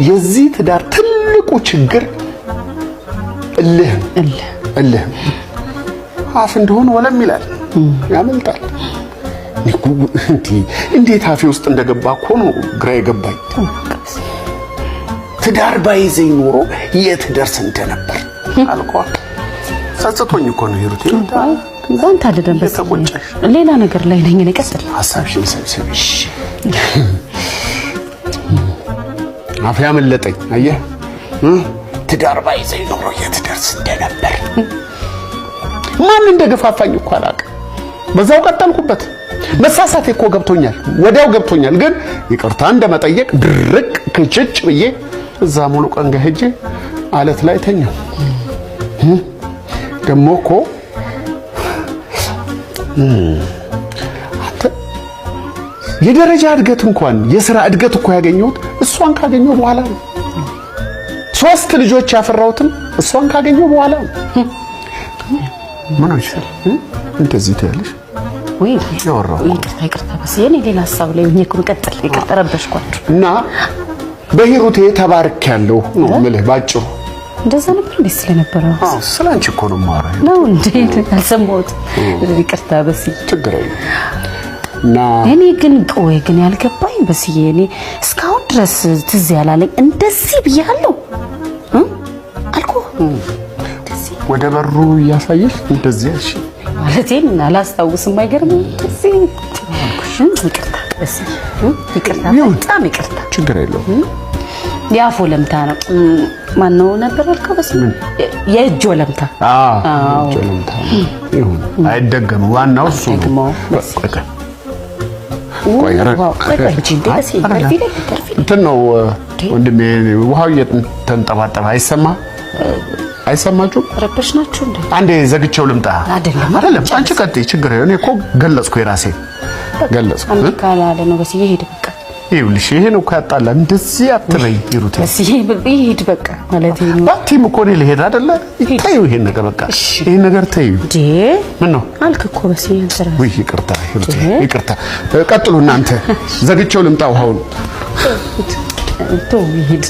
የዚህ ትዳር ትልቁ ችግር እልህ አፍ እንደሆነ ወለም ይላል ያመልጣል። እንዴት አፌ ውስጥ እንደገባ እኮ ነው ግራ የገባኝ። ትዳር ባይዘኝ ኖሮ የት ደርስ እንደነበር አልኳት። ጸጽቶኝ እኮ ነው ሂሩት። ባንተ አይደለም በስ ሌላ ነገር ላይ ነኝ። ነቀሰል ሐሳብሽን ሰብስቢ። አፌ ያመለጠኝ አየህ። ትዳር ባይዘኝ ኖሮ የት ደርስ እንደነበር ማን እንደገፋፋኝ እኮ አላውቅም። በዛው ቀጠልኩበት። መሳሳቴ እኮ ገብቶኛል፣ ወዲያው ገብቶኛል። ግን ይቅርታ እንደመጠየቅ ድርቅ ክልጭጭ ብዬ እዛ ሙሉ ቀን ጋር ሄጄ አለት ላይ ተኛው። ደሞ እኮ የደረጃ እድገት እንኳን የሥራ እድገት እኮ ያገኘሁት እሷን ካገኘሁ በኋላ ነው። 3 ልጆች ያፈራሁትም እሷን ካገኘሁ በኋላ ነው። ምን ይችላል እንደዚህ ትያለሽ? ወይ ይቅርታ በስ የኔ ሌላ ሐሳብ ላይ ሆኜ እኮ ቀጥል ይቀርጠረበሽኳችሁ እና በሂሩቴ ተባርኬያለሁ ነው የምልህ ባጭሩ። እንደዛ ነበር እንዴ? ስለነበረ ስላንቺ እኮ ነው የማወራው ነው እንዴ? አልሰማሁትም። ይቅርታ በስ ችግር የለም። እና እኔ ግን ቆይ ግን ያልገባኝ በስዬ እኔ እስካሁን ድረስ ትዝ ያላለኝ እንደዚህ ብያለሁ አልኩ። ወደ በሩ እያሳየሽ እንደዚህ ያልሽ ማለቴን አላስታውስም። አይገርም እንደዚህ ይቅርታ በስ ይቅርታ በጣም ይቅርታ። ችግር የለውም። ያፎ ለምታ ነው ማን ነው ነበር ያልከው? በስ የእጆ ለምታ እጆ ለምታ ይሁን አይደገም። ዋናው እሱ ነው። እንትን ነው ወንድሜ፣ ውሃው እየተንጠባጠበ አይሰማችሁም? ረበሽ ናችሁ እንዴ? አንዴ ዘግቼው ልምጣ። አይደለም አንቺ ቀጥይ፣ ችግር የለም። እኔ እኮ ገለጽኩ፣ የራሴ ገለጽኩ። አንተ ካላለ ነው በስ ይሄድ በቃ። ይኸውልሽ ይሄን እኮ ያጣላል። እንደዚህ አትበይ ሂሩት። በስ ይሄድ በቃ ማለት ነው። ባቲም እኮ ነው ልሄድ አይደለ? ተይው ይሄን ነገር በቃ ይሄን ነገር ተይው። ምን ነው አልክ እኮ በስ ይንሰራ። ወይ ይቅርታ ሂሩት፣ ይቅርታ። ቀጥሉ እናንተ። ዘግቼው ልምጣ ውሃውን። ቶ ይሄድ